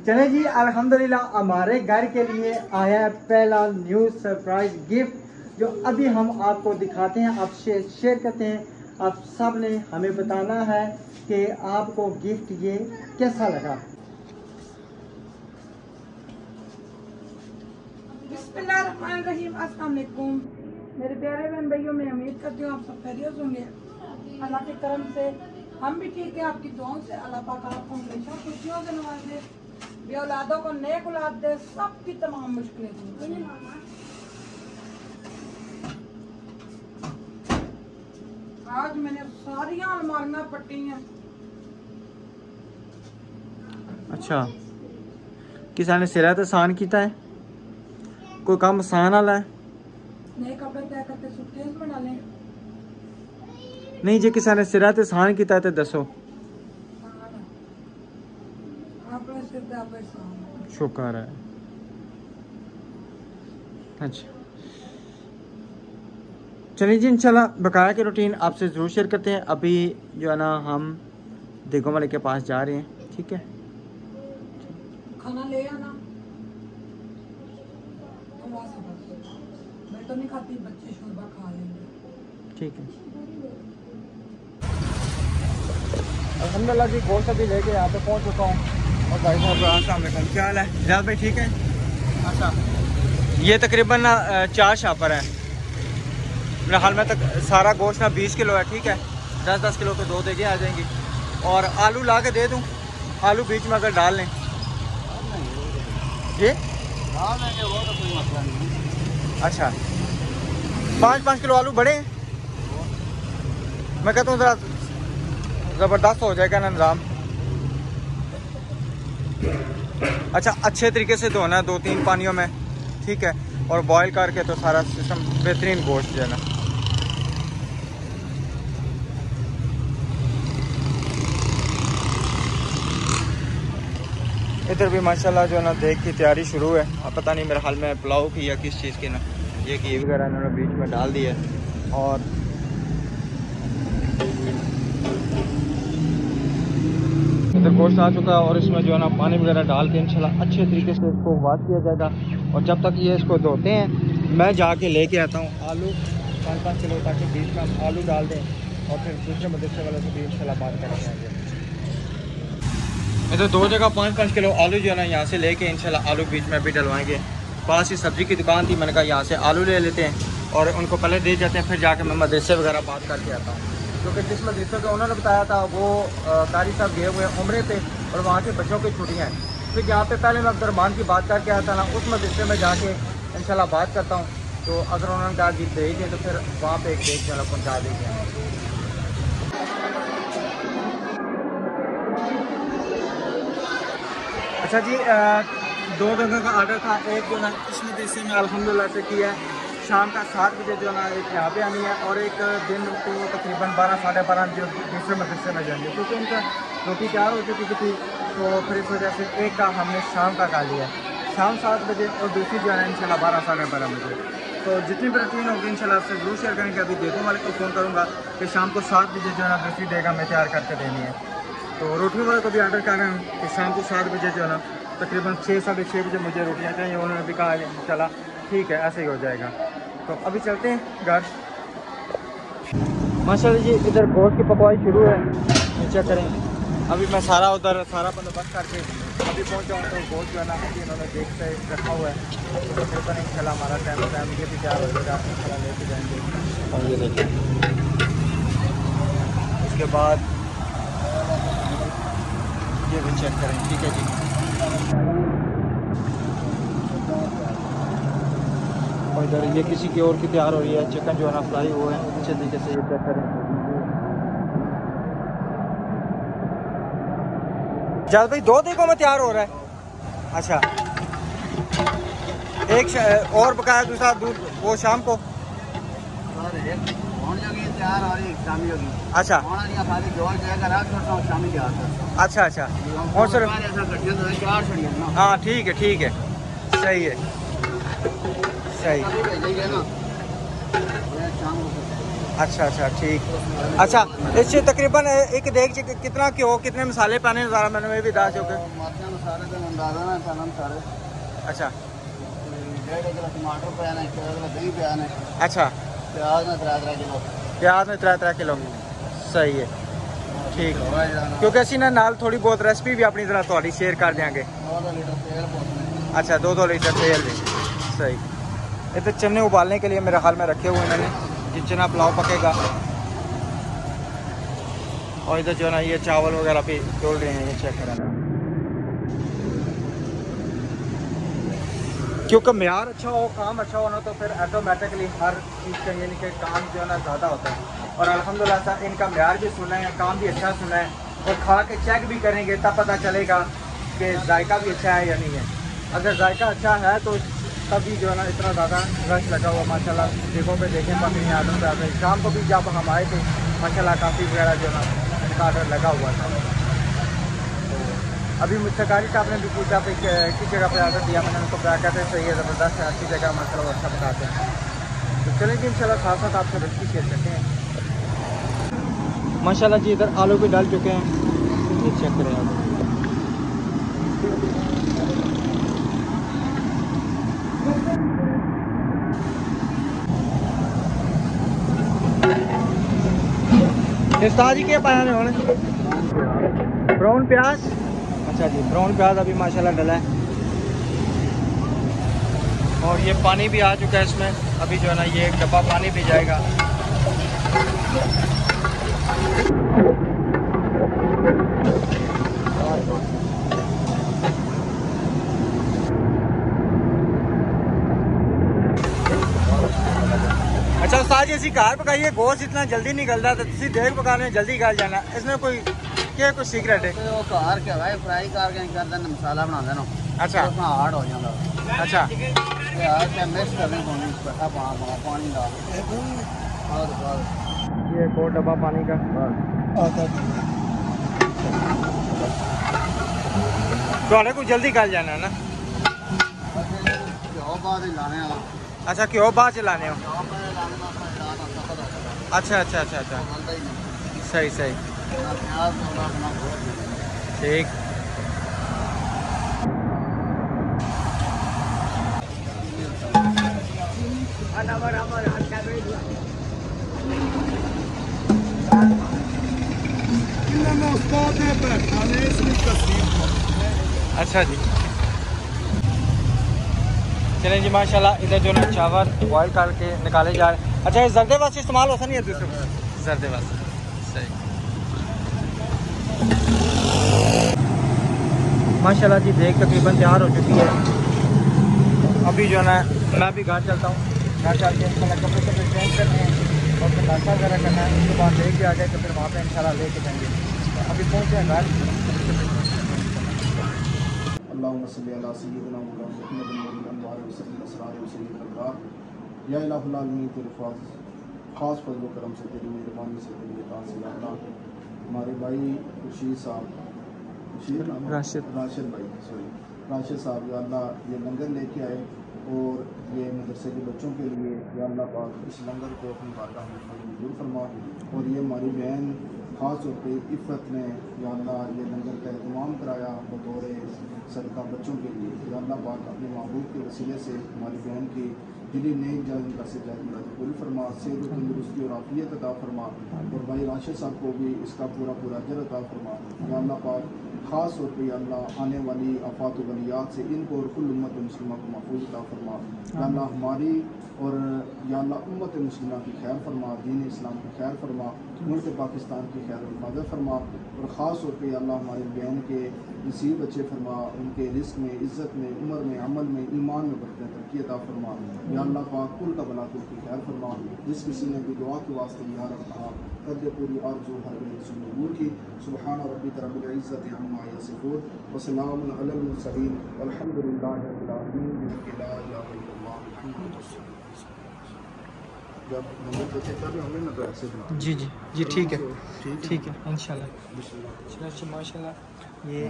चले जी, अल्हम्दुलिल्लाह हमारे घर के लिए आया पहला न्यू सरप्राइज गिफ्ट जो अभी हम आपको दिखाते हैं, आप शेयर करते हैं। आप सब ने हमें बताना है कि आपको गिफ्ट ये कैसा लगा। बिस्मिल्लाहिर्रहमानिर्रहीम। अस्सलाम वालेकुम मेरे प्यारे बहन भाइयों, मैं उम्मीद करती हूँ आप सब खैरियत होंगे। अल्लाह के करम से हम भी ठीक है। आपकी दुआओं से अल्लाह पाक आपको हमेशा खुशियों से नवाजे, बे औलादों को नेक औलाद दे, सबकी तमाम मुश्किलें दूर करे। आज मैंने सारी अलमारियां पट्टी हैं। अच्छा, किसी ने सिरा तो आसान किया है, कोई काम आसान वाला है? नए कपड़े तय करके सूटकेस बना लें। नहीं जी, किसी ने सिरा तो आसान किया है तो दसो। शुक्र है। अच्छा चलिए जी, इंशाल्लाह बकाया की रूटीन आपसे ज़रूर शेयर करते हैं। अभी जो है ना हम देगो वाले के पास जा रहे हैं, ठीक है? खाना ले आना। मैं तो नहीं खाती, बच्चे शोरबा खा लेंगे। ठीक है। अल्हम्दुलिल्लाह जी, गोश्त अभी लेके यहाँ पे पहुँच चुका हूँ। और भाई साहब अस्सलाम वालेकुम, क्या हाल है? रियाज भाई ठीक है? अच्छा, ये तकरीबन 4 शापर है मेरे हाल में तक। सारा गोश्त ना 20 किलो है, ठीक है? 10-10 किलो तो 2 देगे आ जाएंगी। और आलू ला के दे दूँ, आलू बीच में अगर डाल लें ये डाल लेंगे, वो तो कोई मसला नहीं। अच्छा, 5-5 किलो आलू बड़े हैं, मैं कहता हूँ ज़रा ज़बरदस्त हो जाएगा ना निज़ाम। अच्छा, अच्छे तरीके से धोना है 2-3 पानियों में, ठीक है? और बॉईल करके तो सारा सिस्टम बेहतरीन गोश्त जो है ना। इधर भी माशाल्लाह जो है ना देख की तैयारी शुरू है। अब पता नहीं मेरे हाल में पुलाव की या किस चीज़ की ना, ये घी वगैरह इन्होंने बीच में डाल दिया है। और इधर गोश्त आ चुका है और इसमें जो है ना पानी वगैरह डाल के इंशाल्लाह अच्छे तरीके से इसको वॉश किया जाएगा। और जब तक ये इसको धोते हैं मैं जाके लेके आता हूँ आलू 5-5 किलो, ताकि बीच में हम आलू डाल दें और फिर दूसरे मदरसे वाले से भी इंशाल्लाह बात करके आएंगे। इधर 2 जगह 5-5 किलो आलू जो है ना यहाँ से लेके इंशाल्लाह आलू बीच में भी डलवाएंगे। पास ही सब्ज़ी की दुकान थी, मैंने कहा यहाँ से आलू ले लेते हैं और उनको पहले दे जाते हैं, फिर जाके मैं मदरसे वगैरह बात करके आता हूँ। क्योंकि जिस मदरसे का उन्होंने बताया था वो कारी साहब गए हुए हैं उम्रे पे और वहाँ के बच्चों की छुट्टियाँ हैं। फिर जहाँ पे पहले मैं अब्दुर्रहमान की बात करके आया था ना, उस मदरसे में जाके इंशाल्लाह बात करता हूँ। तो अगर उन्होंने कहा कि भेज दें तो फिर वहाँ पे एक देख जो पहुँचा देंगे। अच्छा जी, 2 जगह का ऑर्डर था। एक जो ना इस मदरसे में अल्हम्दुलिल्लाह से किया है, शाम का 7 बजे जो है ना एक यहाँ पे आनी है, और एक दिन को तकरीबन 12-12:30 जो दूसरे मदरसे में जाएंगे, क्योंकि उनका रोटी तैयार हो चुकी थी। तो फिर इस वजह से एक का हमने शाम का खा लिया, शाम 7 बजे, और दूसरी जो है इंशाल्लाह 12-12:30 बजे। तो जितनी भी रूटीन होगी इंशाल्लाह आपसे ज़रूर शेयर करेंगे। अभी देखो वाले को फ़ोन करूँगा कि शाम को 7 बजे जो है ना दूसरी देगा मैं तैयार करके देनी है। तो रोटी वाले को भी ऑर्डर कर रहे हैं कि शाम को 7 बजे जो है ना तकरीबन 6-6:30 बजे मुझे रोटियाँ चाहिए। उन्होंने भी कहा चला ठीक है, ऐसे ही हो जाएगा। तो अभी चलते हैं घर। माशाल्लाह जी, इधर गोश्त की पकवाई शुरू है, चेक करें। अभी मैं उधर सारा बंदोबस्त करके अभी पहुँचा हूँ। तो गोश्त जो है ना अभी इन्होंने देख से रखा हुआ है, तो तकरीबन इंशाल्लाह हमारा टाइम ये भी तैयार हो जाएगा, इंशाल्लाह लेके जाएंगे। और ये देखिए, उसके बाद ये भी चेक करें, ठीक है जी। और इधर ये किसी की और की तैयार हो रही है, चिकन जो है ना फ्राई हुआ है अच्छे तरीके से, ये चेक करें। जल्द भाई 2 देखो में तैयार हो रहा है। अच्छा, एक और बकाया दूसरा दूध वो शाम को। अच्छा अच्छा अच्छा, और सर हाँ ठीक है सही है, सही। अच्छा अच्छा ठीक। अच्छा इससे तकरीबन एक देख कितना घ्यो कितने मसाले पाने ज़रा मैंने ये भी दास चुके। मसाले का अंदाजा ना पाना सारे। अच्छा 1.5 किलो टमाटर पाना, 1 किलो दही पाना। अच्छा प्याज में 3 किलो। प्याज में 3 किलो सही है ठीक। क्योंकि असी ना नाल थोड़ी बहुत रेसिपी भी अपनी तरह थोड़ी शेयर कर देंगे। 2 लीटर तेल पोसने। अच्छा 2 लीटर तेल भी सही। ये तो चने उबालने के लिए मेरे हाल में रखे हुए मैंने कि चना पुलाव पकेगा। और इधर जो है ना ये चावल वगैरह भी तोड़ रहे हैं, ये चेक कराना। क्योंकि म्यार अच्छा हो, काम अच्छा हो ना, तो फिर ऑटोमेटिकली हर चीज़ का यानी कि काम जो है ना ज़्यादा होता है। और अल्हम्दुलिल्लाह से इनका म्यार भी सुना है, काम भी अच्छा सुना है, और खा के चेक भी करेंगे तब पता चलेगा कि जायका भी अच्छा है या नहीं है। अगर जायका अच्छा है तो तभी जो है ना इतना ज़्यादा रश लगा हुआ माशाल्लाह। देखो पे देखें पकड़ी आदम पे आते शाम को भी जब हम आए थे माशाल्लाह काफ़ी वगैरह जो है ना इनका ऑर्डर लगा हुआ था। तो अभी मुझसे कारी साहब ने भी पूछा कि किस जगह पे ऑर्डर दिया, मैंने उनको क्या कहते हैं सही है, ज़बरदस्त है, अच्छी जगह मतलब अच्छा बताते हैं। तो चलें जी इंशाल्लाह साथ साथ आपसे रेसिपी शेयर करते हैं। माशाल्लाह जी इधर आलू भी डाल चुके हैं, ये चेक करें आप। जी क्या पाया ने होने ब्राउन प्याज। अच्छा जी ब्राउन प्याज अभी माशाल्लाह डला है, और ये पानी भी आ चुका है इसमें। अभी जो है ना ये एक डब्बा पानी भी जाएगा। अच्छा उस्ताद जी असी घर पकाइए गोश्त इतना जल्दी निकलता तो तुम देख पकाने जल्दी गल जाना, इसमें कोई क्या कोई सीक्रेट है? वो घर के भाई फ्राई करके कर देना, मसाला बना देना। अच्छा उसमें हार्ड हो जाता। अच्छा यार क्या मिक्स करने को नहीं पता, पानी डाल ये एक और डब्बा पानी का तो को जल्दी गल जाना है ना। बाद ही लाने वाला। अच्छा क्यों बाद चलाने हो? अच्छा अच्छा अच्छा अच्छा सही सही ठीक। अच्छा जी चलें जी माशाल्लाह इधर जो ना चावल बॉयल करके निकाले जा रहे हैं। अच्छा ये जर्दे वास्ते इस्तेमाल होता नहीं है दूसरे जर्दे वास्ते सही। माशाल्लाह जी देख तकरीबन तैयार हो चुकी है। अभी जो है ना मैं भी घर चलता हूँ, घर चल के कपड़े चेंज करने हैं और फिर नाश्ता वगैरह करना है। उसके बाद देख के आ गए तो फिर वहाँ पे इंशाल्लाह लेके जाएंगे। अभी पहुँचे हैं घर। अल्लाहुम्मा सल्ली अला सय्यिदिना मुहम्मद या इलाहुल आलमीन, तेरे ख़ास फज़ल व करम से, तेरी मेहरबानी से, तेरी इताअत से अल्लाह हमारे भाई खुर्शीद साहब, राशिद भाई राशिद साहब या अल्लाह ये लंगर लेके आए और ये मदरसे के बच्चों के लिए या अल्लाह पाक इस लंगर को अपनी बारगाह में मंजूर फरमा। और ये हमारी बहन ख़ास तौर पर इफ़्फ़त ने या अल्लाह ये लंगर का एहतमाम कराया बतौर सदका बच्चों के लिए। या अल्लाह पाक अपने महबूब के वसीले से हमारी बहन की दिली नेक जायज़ से जायज़ पूरी फरमा, सेहत तंदुरुस्ती और आफियत अता फरमा। और भाई राशिद साहब को भी इसका पूरा अजर अता फरमा। या अल्लाह पाक ख़ास तौर पर अल्लाह आने वाली आफात व बलियात से इनको और कुल उम्मत मुस्लिमा को महफूज अता फरमा। या अल्लाह हमारी और या अल्लाह उम्मत मुस्लिमा की खैर फरमा, दीन इस्लाम की खैर फरमा, मुल्क पाकिस्तान की खैर हिफाजत फरमा। और ख़ास तौर पर अल्लाह हमारे बहन के नसीब अच्छे फरमा, उनके रिस्क में, इज़्ज़त में, उम्र में, अमल में, ईमान में बढ़ते तरक्की अता फरमा। या अल्लाह पाक कुल का भला कुल की खैर फरमा। जिस किसी ने भी दुआ के वास्ते या रब कहा कर दे पूरी आरज़ू हर मजबूर की। सुबहान रब्बिक रब्बिल इज़्ज़ति अम्मा यसिफून व सलामुन अलल मुरसलीन वल्हम्दुलिल्लाहि रब्बिल आलमीन। ला इलाहा इल्लल्लाह मुहम्मदुर रसूलुल्लाह। जब नंबर देते तब हमें ना तो ऐसे जी जी जी ठीक है ठीक है इंशाल्लाह। चलो माशाल्लाह ये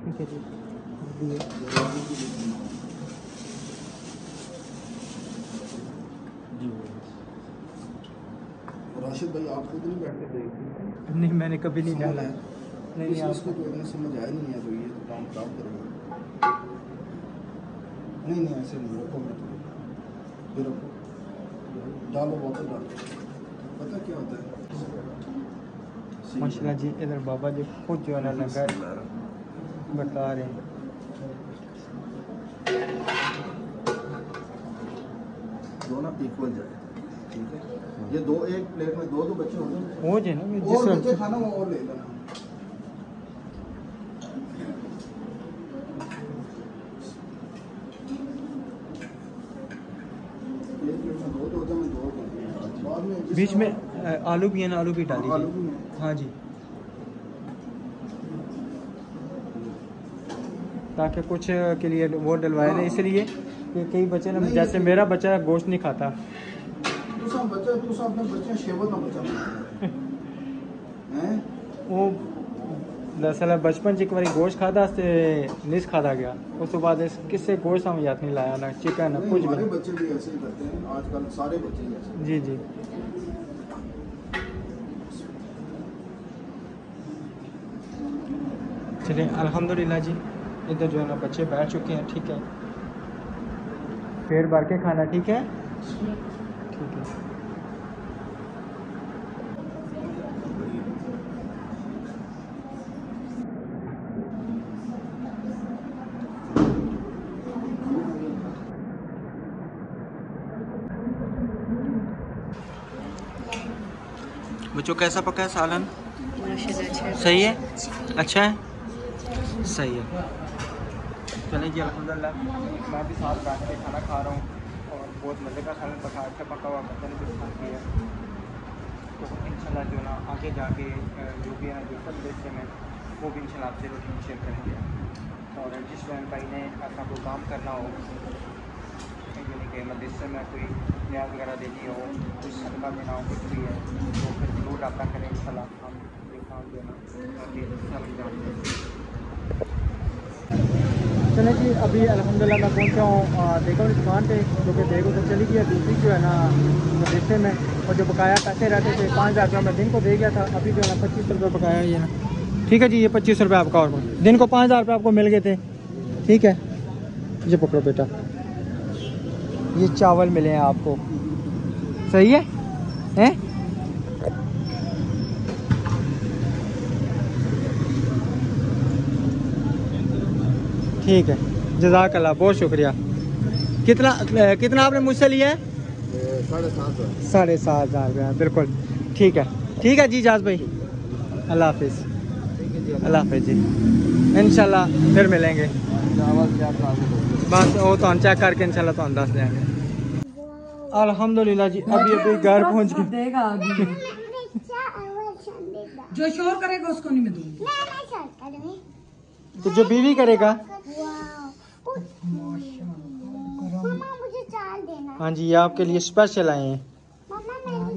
ठीक है जी भाई आप खुद नहीं बैठते थे? नहीं मैंने कभी नहीं डाला है। नहीं नहीं इसको तो इतना समझ आया नहीं है, तो ये तो काम खराब करेगा। नहीं नहीं ऐसे नहीं, रखो मत, फिर रखो, डालो वापस डालो। पता क्या होता है माशाल्लाह जी, इधर बाबा जी खुद जो है ना लंगर बता रहे हैं। दोनों इक्वल जाए, ठीक है। ये दो एक प्लेट में दो बच्चे हो जाए, हो जाए ना, और बच्चे खाना वो और ले लेना। एक प्लेट में दो होता है, मैं दो बाद में बीच में आलू भी है ना, आलू भी डाल आलू भी दीजिए। है। हाँ जी, ताकि कुछ के लिए वो डलवाए ना, इसलिए कि कई बच्चे ना, जैसे मेरा बच्चा गोश्त नहीं खाता। तू सब अपने बच्चे शेवत ना बचा हैं। वो दरअसल बचपन च एक बार गोश्त खाता से नहीं खाता गया, उस तो बाद किससे गोश्त हम याद नहीं लाया, ना चिकन ना कुछ हमारे भी। बच्चे भी ऐसे ही करते हैं आजकल, सारे बच्चे ही ऐसे। जी जी, चलिए अल्हम्दुलिल्लाह जी, इधर जो है ना बच्चे बैठ चुके हैं, ठीक है। पेट भर के खाना, ठीक है, ठीक है। बच्चों कैसा पका है सालन? सही है, अच्छा है, सही है। चलें जी अल्हम्दुलिल्लाह, मैं भी साथ बैठ के खाना खा रहा हूँ और बहुत मज़े का खाना पका, अच्छा पका हुआ बर्तन भी खा है। तो इंशाल्लाह जो ना आगे जाके जो भी है जो सब देश में वो भी इंशाल्लाह आपसे रूटीन शेयर करेंगे। और जिस टाइम भाई ने ऐसा कोई काम करना हो, यानी कि मदरसे में कोई न्याज वगैरह देनी हो, कुछ सदका देना हो, कुछ भी है, तो फिर जरूर रब्ता करें इंशाल्लाह। हम ये काम जो है ना काफ़ी अच्छा लग जाते हैं। चले जी, अभी अल्हम्दुलिल्लाह मैं पहुंचा हूँ देखो इस दुकान पे, क्योंकि देखो तो चली गई दूसरी जो है ना मदरसे में, और जो बकाया पैसे रहते थे 5,000 रुपये मैं दिन को दे गया था, अभी जो है ना 25 रुपये बकाया है ये ना, ठीक है जी। ये 25 रुपये आपका, और दिन को 5,000 रुपये आपको मिल गए थे, ठीक है। ये पकड़ो बेटा, ये चावल मिले हैं आपको, सही है, हैं? ठीक है, जज़ाकल्लाह, बहुत शुक्रिया। कितना आपने मुझसे लिया है? 7,500 रुपया, बिल्कुल ठीक है जी जाज भाई, अल्लाह हाफिज़, अल्लाह हाफिज़ जी, इंशाल्लाह फिर मिलेंगे। बस वो तो चेक करके इंशाल्लाह तो दस देंगे। अल्हम्दुलिल्लाह जी, अभी घर पहुंच गए। देगा अभी जो शोर करेगा उसको नहीं मैं दूंगी। तो जो बीवी करेगा, मुझे चाल देना। हाँ जी, ये आपके लिए स्पेशल आए हैं।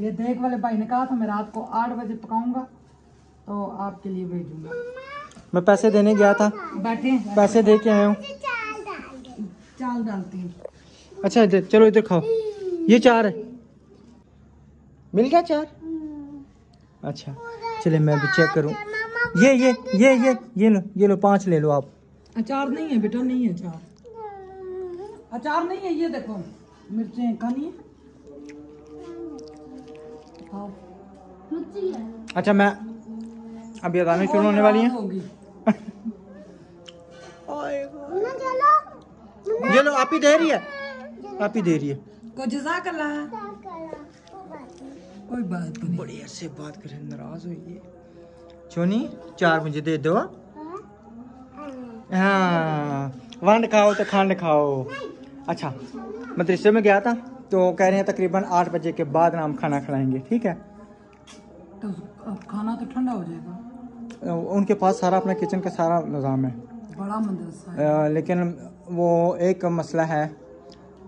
ये देख वाले भाई ने कहा था मैं रात को 8 बजे पकाऊंगा, तो आपके लिए भेजूंगा। मैं पैसे देने गया था, बैठे पैसे दे के आया हूँ। चाल डालती हूँ। अच्छा चलो इधर खाओ, ये 4 है, मिल गया 4। अच्छा चले मैं भी चेक करूँ। ये लो 5 ले लो आप। अचार नहीं है बेटा, नहीं है अचार, अचार नहीं है। ये देखो मिर्चें खानी है, खाओ। अच्छा मैं अभी अदाने शुरू होने वाली हैं। होगी। ये लो, आप ही दे रही है, आप ही दे रही है। को जज़ाकल्लाह, कोई बात नहीं। बड़ी ऐसे बात करें, नाराज हुई है। चोनी 4 मुझे दे दो। हाँ, वंड खाओ तो खंड खाओ। अच्छा मदरसे में गया था तो कह रहे हैं तकरीबन 8 बजे के बाद ना हम खाना खिलाएंगे, ठीक है। तो अब खाना तो ठंडा हो जाएगा। उनके पास सारा अपना किचन का सारा निज़ाम है, बड़ा मदरसा है। लेकिन वो एक मसला है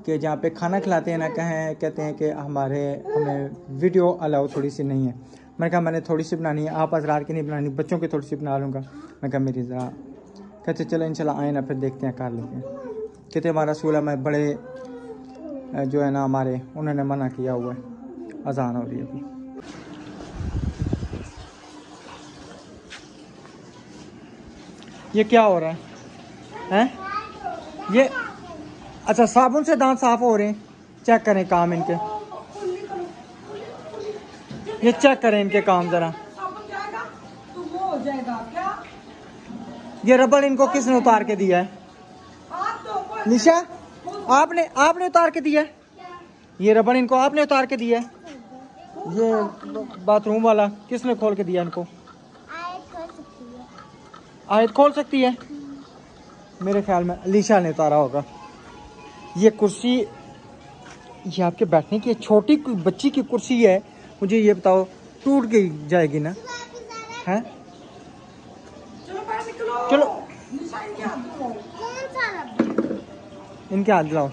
कि जहाँ पे खाना खिलाते हैं ना, कहते हैं कि हमें वीडियो अलाउ थोड़ी सी नहीं है। मैंने कहा मैंने थोड़ी सी बनानी है, आप हज़रात की नहीं बनानी, बच्चों की थोड़ी सी बना लूँगा। मैं कहा मेरी ज़रा, कहते चलो इंशाल्लाह आए ना, फिर देखते हैं, कर लेते हैं। कहते हमारा रसूल में बड़े जो है ना हमारे, उन्होंने मना किया हुआ है। अजान हो रही है अभी। ये क्या हो रहा है? हैं? ये अच्छा साबुन से दांत साफ हो रहे हैं। चेक करें काम इनके, ये चेक करें इनके काम जरा। साबुन जाएगा तो वो हो जाएगा क्या? ये रबड़ इनको किसने उतार के दिया है? हाथ तो निशा आपने उतार के दिया है? ये रबड़ इनको आपने उतार के दिया है? ये बाथरूम वाला किसने खोल के दिया इनको? आयत खोल सकती है। मेरे ख्याल में अलीशा ने उतारा होगा। ये कुर्सी, ये आपके बैठने की छोटी बच्ची की कुर्सी है। मुझे ये बताओ टूट गई जाएगी ना? हैं? चलो बाहर निकलो। चलो निशा इनके हाथ धो। इनके हाथ लाओ।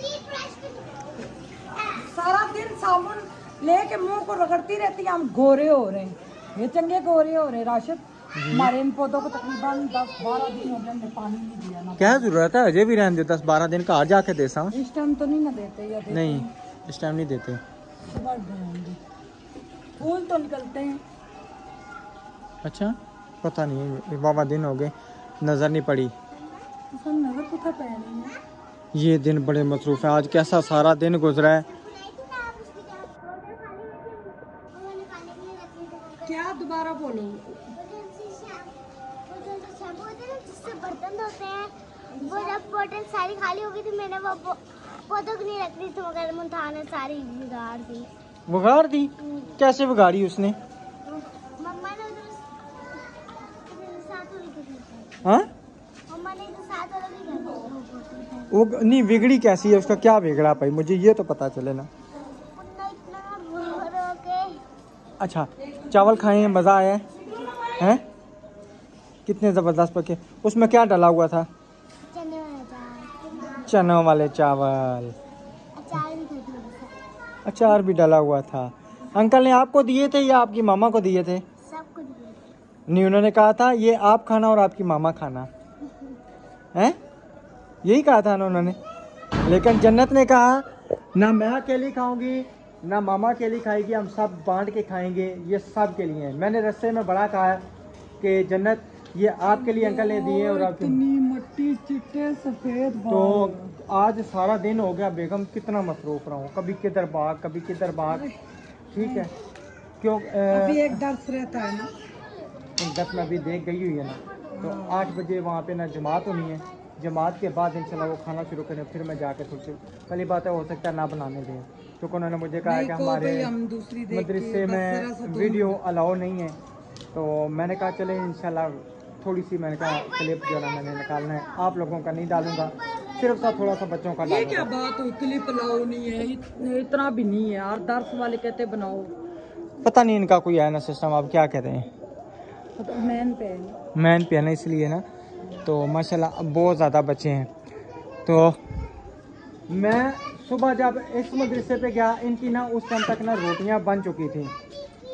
सारा दिन साबुन लेके मुंह को रगड़ती रहती है, हम गोरे हो रहे हैं। ये चंगे गोरे हो रहे हैं। राशिद, हमारे इन पौधों को तकरीबन 10-12 दिन हो गए, हमने पानी नहीं दिया ना। क्या जरूरत है, अजय भी रहने दे 10-12 दिन का, जाके दे सा। इस टाइम तो नहीं ना देते या देते? नहीं इस टाइम नहीं देते। सुबह देंगे। फूल तो निकलते हैं। अच्छा पता नहीं, बाबा दिन हो गए नजर नहीं पड़ी। सब नजर कुछ पै रही है। ये दिन बड़े मसरूफ है। आज कैसा सारा दिन गुजरा है। क्या दोबारा बोलो? जिससे बर्तन धोते हैं, वो जब बोतल सारी खाली हो गई थी, मैंने वो पौधों की नहीं रखनी थी, मगर मुंथा ने सारी बिगाड़ दी। बिगाड़ दी? कैसे बिगाड़ी उसने? मम्मा ने उधर साथ वाली की थी। हाँ मम्मा ने इधर साथ वाला भी कर दिया। वो नहीं बिगड़ी कैसी है, उसका क्या बिगड़ा भाई, मुझे ये तो पता चले ना। उतना इतना बोर हो के। अच्छा चावल खाए, मज़ा आया है? कितने ज़बरदस्त पके। उसमें क्या डाला हुआ था? चने वाला चावल, चनों वाले चावल, अचार भी था थोड़ा सा। अचार भी डाला हुआ था। अंकल ने आपको दिए थे या आपकी मामा को दिए थे? सब कुछ दिया। नहीं, उन्होंने कहा था ये आप खाना और आपकी मामा खाना है, यही कहा था ना उन्होंने। लेकिन जन्नत ने कहा ना मैं अकेली खाऊंगी ना मामा अकेली खाएगी, हम सब बांट के खाएंगे, ये सब के लिए। मैंने रस्ते में बड़ा कहा कि जन्नत ये आपके लिए अंकल ने दिए और आपके। इतनी मट्टी चिट्टे सफेद तो आज सारा दिन हो गया बेगम, कितना मसरूफ रहा हूँ, कभी किधर भाग कभी किधर भाग। ठीक है क्यों अभी एक दर्द रहता है ना। 10 में अभी देख गई हुई है ना, तो 8 बजे वहाँ पे ना जमात होनी है। जमात के बाद इंशाल्लाह वो खाना शुरू करें, फिर मैं जाके थोड़ी पहली बात है हो सकता है ना बनाने दें, क्योंकि उन्होंने मुझे कहा कि हमारे मदरसे में वीडियो अलाउ नहीं है। तो मैंने कहा चले इंशाल्लाह थोड़ी सी, मैंने कहा क्लिप जो है मैंने निकालना है, आप लोगों का नहीं डालूंगा, सिर्फ सा थोड़ा सा बच्चों का ये क्या डालूंगा। बात हुई? क्लिप लाओ नहीं है, इतना भी नहीं है यार। दर्स वाले कहते बनाओ, पता नहीं इनका कोई है ना सिस्टम, आप क्या कहते हैं, मैन पे मैन पे है ना, इसलिए ना। तो माशाल्लाह बहुत ज़्यादा बच्चे हैं। तो मैं सुबह जब इस मदरसे पे गया, इनकी ना उस टाइम तक ना रोटियां बन चुकी थी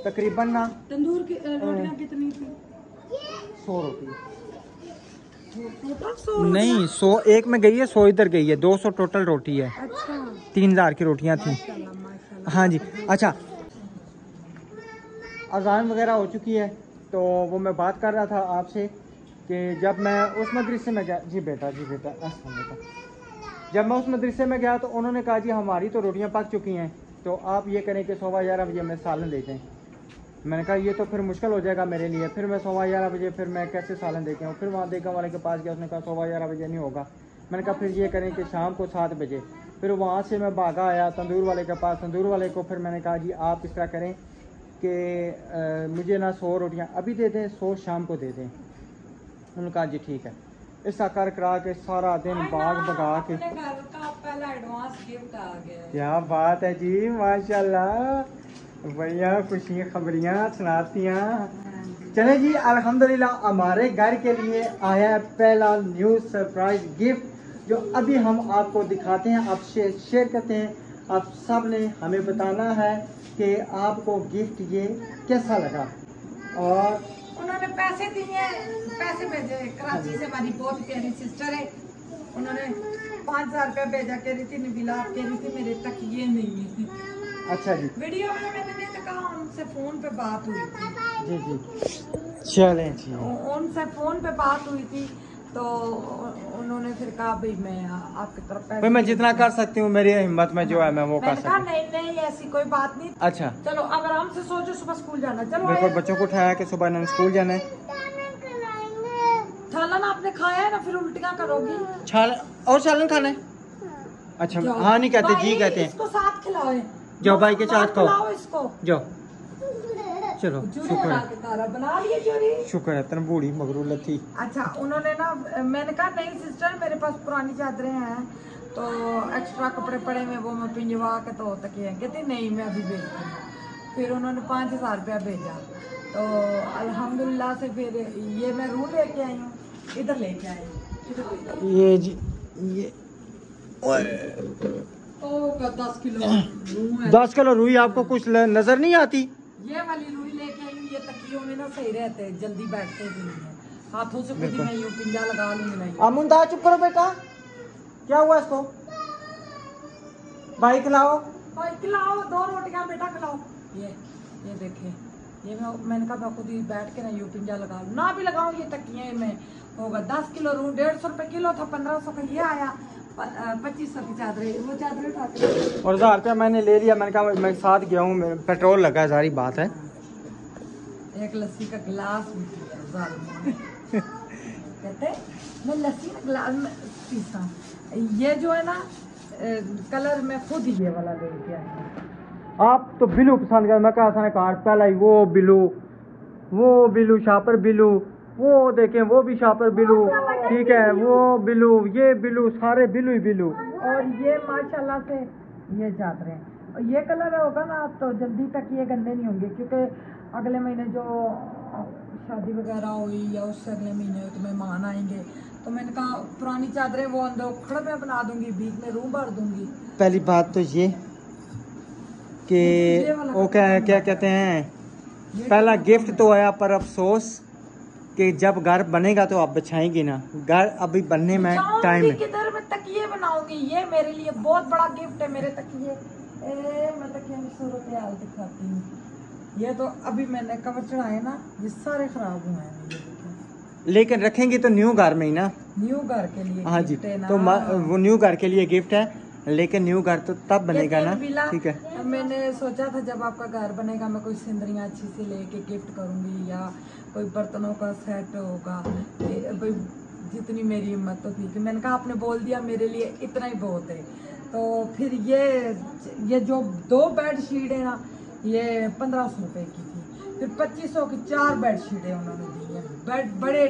तकरीबन ना। तंदूर की रोटियां कितनी थी? 100 रोटी टोटल 100? नहीं 100 एक में गई है, 100 इधर गई है, 200 टोटल रोटी है। अच्छा 3000 की रोटियां थी। माशाल्लाह। हाँ जी। अच्छा अजान वगैरह हो चुकी है, तो वो मैं बात कर रहा था आपसे कि जब मैं उस मदरसे में गया। जी बेटा अस्सलाम वालेकुम। जब मैं उस मदरसे में गया तो उन्होंने कहा जी हमारी तो रोटियां पक चुकी हैं, तो आप ये करें कि 11:15 बजे में सालन दे दें। मैंने कहा ये तो फिर मुश्किल हो जाएगा मेरे लिए, फिर मैं 11:15 बजे फिर मैं कैसे सालन दे के आऊँ। फिर वहाँ देखा वाले के पास गया, उसने कहा 11:15 बजे नहीं होगा। मैंने कहा फिर ये करें कि शाम को 7 बजे। फिर वहाँ से मैं भागा आया तंदूर वाले के पास। तंदूर वाले को फिर मैंने कहा जी आप इस तरह करें कि मुझे ना 100 रोटियाँ अभी दे दें, 100 शाम को दे दें। उन्होंने कहा जी ठीक है। ऐसा कर करा के सारा दिन बाग बगा के पहला एडवांस गिफ्ट आ गया। क्या बात है जी, माशाल्लाह बढ़िया खुशी खबरियाँ सुनातियाँ। चले जी अल्हम्दुलिल्लाह हमारे घर के लिए आया है पहला न्यू सरप्राइज गिफ्ट, जो अभी हम आपको दिखाते हैं, आपसे शेयर करते हैं। आप सब ने हमें बताना है कि आपको गिफ्ट ये कैसा लगा। और उन्होंने पैसे दिए, पैसे भेजे कराची से। हमारी बहुत प्यारी सिस्टर है, उन्होंने 5000 रुपया भेजा। कह रही थी नबीला, आप कह रही थी मेरे तक ये नहीं है। अच्छा जी वीडियो में मैंने नहीं कहा, उनसे फोन पे बात हुई थी। जी चलें जी। उनसे फोन पे बात हुई थी, तो उन्होंने फिर कहा भाई मैं आपकी तरफ पैसे भाई मैं जितना कर सकती हूँ मेरी हिम्मत में जो है मैं वो कर मैंने कहा सकती हूँ। नहीं नहीं ऐसी कोई बात नहीं। अच्छा चलो अब आराम से सोचो, सुबह स्कूल जाना। चलो बिल्कुल, आए। बच्चों को उठाया कि सुबह इन्होंने स्कूल जाना है। थाला ना आपने खाया है ना, फिर उल्टियाँ करोगी। और सालन खाना है? अच्छा हाँ नहीं कहते, जी कहते हैं। इसको साथ खिलाओ। जाओ भाई के साथ खाओ, खिलाओ इसको। जाओ चलो। शुक्र है, बना लिए चोरी। शुक्र है तेन बूढ़ी मगरू लथी। अच्छा उन्होंने ना, मैंने कहा नहीं सिस्टर मेरे पास पुरानी चादरें हैं तो एक्स्ट्रा कपड़े पड़े में वो मैं पिंजवा के तो तकिए। कहती नहीं मैं अभी भेजती हूँ। फिर उन्होंने 5000 रुपया भेजा तो अल्हम्दुलिल्लाह से फिर ये मैं रूह लेके आई हूँ, इधर लेके आई हूँ। ये जी ये 10 किलो 10 किलो रुई आपको कुछ नजर नहीं आती? ये वाली रुई लेके आई हूँ। ये तकियों में ना सही रहते हैं, जल्दी बैठते भी नहीं है। हाथों से खुद ही मैं यूं पिंजा लगा लूंगी। नहीं अमुंदा चुप करो बेटा, क्या हुआ इसको? भाई खिलाओ। भाई खिलाओ, 2 रोटियां बेटा खिलाओ। ये देखिए, ये मैंने कहा मैं खुद ही बैठ के ना यूं पिंजा लगा लूं। ना भी लगाऊं ये तकिए में होगा 10 किलो रू 150 रुपए किलो था, 1500 का ये आया। 2500 की चादरें, वो चादरें उठा के और 1000 रुपया मैंने ले लिया। मैंने कहा मैं साथ गया हूँ, पेट्रोल लगा है, सारी बात है। एक लस्सी का गिलास भी पिया कहते मैं लस्सी का गिलास में पीसा। ये जो है ना कलर में खुद ही ये वाला लेके आई हूं। आप तो बिलू पसंद कर, मैं कहा था कार्ड पहला ही वो बिलू शापर बिलू, वो देखें वो भी शापर बिलू, ठीक है वो बिलू, ये बिलू, सारे बिलू ही बिलू। और ये माशाल्लाह से ये चादरें, ये कलर होगा ना तो जल्दी तक ये गंदे नहीं होंगे, क्योंकि अगले महीने जो शादी वगैरह हुई या उससे अगले महीने तो मेहमान आएंगे, तो मैंने कहा पुरानी चादरें वो अंदर उखड़ में बना दूंगी, बीच में रूह भर दूंगी। पहली बात तो ये कि वो क्या कहते हैं, पहला गिफ्ट तो आया पर अफसोस कि जब घर बनेगा तो आप बिछाएंगी ना, घर अभी बनने में टाइम है। किधर मैं तकिए बनाऊंगी, ये मेरे लिए बहुत बड़ा गिफ्ट है। मेरे तकिए मैं तकिए में सूरत हाल दिखाती हूँ। ये तो अभी मैंने कवर चढ़ाए ना, ये सारे खराब हुए हैं। लेकिन रखेंगे तो न्यू घर में ही ना, न्यू घर के लिए। हाँ जी, तो वो न्यू घर के लिए गिफ्ट है, लेकिन न्यू घर तो तब बनेगा ना, ठीक है। मैंने सोचा था जब आपका घर बनेगा मैं कोई सिंदरियाँ अच्छी सी लेके गिफ्ट करूंगी, या कोई बर्तनों का सेट होगा, भाई जितनी मेरी हिम्मत तो थी। मैंने कहा आपने बोल दिया मेरे लिए इतना ही बहुत है। तो फिर ये जो 2 बेड शीट है ना, ये 1500 रुपए की थी। फिर 2500 की 4 बेड शीटें उन्होंने दी है, बेड बड़े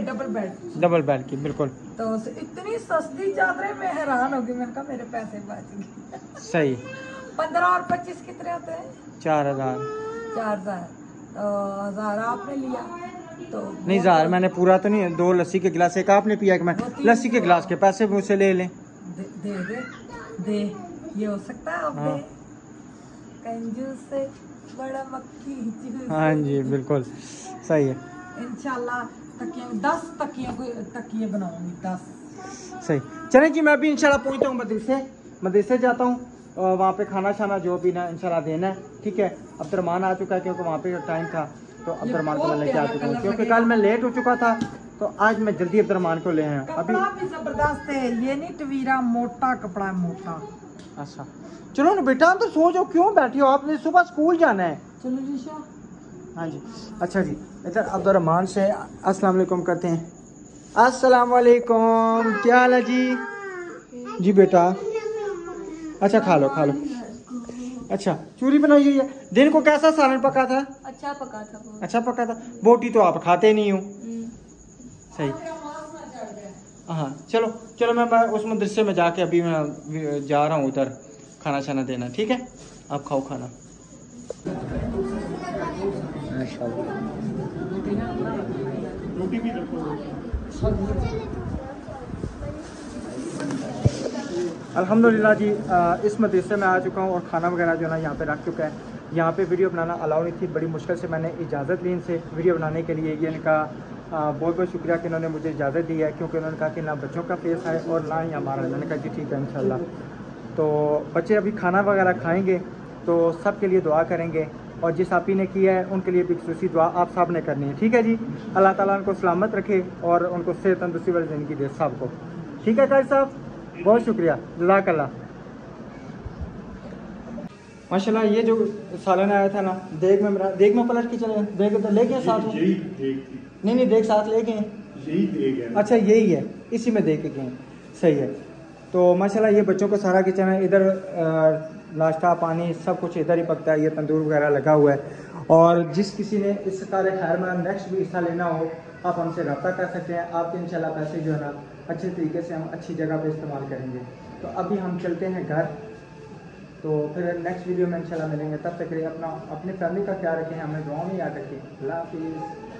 डबल बेड की, बिल्कुल। तो इतनी सस्ती चादरें मैं हैरान हो गई। मैंने कहा मेरे पैसे बच गए। सही। 15 और 25 कितने होते हैं? 4000। 4000 तो 1000 आपने लिया तो नहीं 1000 मैंने पूरा तो नहीं, 2 लस्सी के गिलास, एक आपने पिया कि मैं लस्सी के गिलास के पैसे मुझसे ले लें। दे ये हो सकता है आप हाँ। कंजूस से बड़ा मक्खी। हाँ जी बिल्कुल सही है। इंशाल्लाह 10 तकिए बनाऊंगी, 10। सही, चलें जी, मैं भी इंशाल्लाह पहुंचता हूँ मदरसे जाता हूँ, वहाँ पे खाना शाना जो भी ना इंशाल्लाह देना है, ठीक है। अब्दुर्रहमान आ चुका है क्योंकि वहाँ पे टाइम था, तो अब्दुर्रहमान को मैं लेके आ चुका हूँ, क्योंकि कल मैं लेट हो चुका था, तो आज मैं जल्दी अब्दुर्रहमान को ले आया अभी। कपड़ा भी जबरदस्त है, ये नहीं टवीरा, मोटा कपड़ा है, मोटा। अच्छा चलो ना बेटा, तो सो जाओ, क्यों बैठी हो, आपने सुबह स्कूल जाना है। चलो रीशा। हाँ जी, अच्छा जी, इधर अब्दुर्रहमान से अस्सलाम वालेकुम करते हैं। अस्सलाम वालेकुम, क्या हाल है जी? जी बेटा, अच्छा खा लो। अच्छा चूरी बनाई हुई है। दिन को कैसा सालन पका था? अच्छा पका था। अच्छा पका था। बोटी तो आप खाते नहीं हो। सही। हाँ चलो मैं उस मदरसे में जाके अभी मैं जा रहा हूँ उधर खाना शाना देना, ठीक है। आप खाओ खाना। रोटी भी रखो। अल्हम्दुलिल्लाह जी, इस मदरसे में आ चुका हूँ और खाना वगैरह जो है ना यहाँ पे रख चुका है। यहाँ पे वीडियो बनाना अलाउ नहीं थी, बड़ी मुश्किल से मैंने इजाज़त ली इनसे वीडियो बनाने के लिए। ये इनका बहुत बहुत शुक्रिया कि इन्होंने मुझे इजाज़त दी है, क्योंकि उन्होंने कहा कि ना बच्चों का फेस है और ना ही हमारा। मैंने कहा कि ठीक है इंशाल्लाह। तो बच्चे अभी खाना वगैरह खाएँगे तो सब के लिए दुआ करेंगे और जिस आपी ने किया है उनके लिए भी खुसूसी दुआ आप सब ने करनी है। ठीक है जी, अल्लाह ताला उनको सलामत रखे और उनको सेहत तंदुरुस्ती वाली ज़िंदगी दे सबको। ठीक है काजी साहब, बहुत शुक्रिया, जज़ाकल्लाह। माशाल्लाह ये जो सालन आया था ना, देख में मेरा देख में पलट के चले, देख तो ले गए साथ में, नहीं देख साथ ले गए, अच्छा यही है, इसी में देख के गए, सही है। तो माशाल्लाह ये बच्चों को सारा किचन है, इधर नाश्ता पानी सब कुछ इधर ही पकता है, ये तंदूर वगैरह लगा हुआ है। और जिस किसी ने इस कार्य खैर में नेक्स्ट भी हिस्सा लेना हो, आप हमसे रब्ता कर सकते हैं। आपके इंशाल्लाह पैसे जो है ना अच्छे तरीके से हम अच्छी जगह पे इस्तेमाल करेंगे। तो अभी हम चलते हैं घर, तो फिर नेक्स्ट वीडियो में इंशाल्लाह मिलेंगे। तब तक के लिए अपनी फैमिली का ख्याल रखें, हमें दुआ में याद रखें। अल्लाह हाफिज़।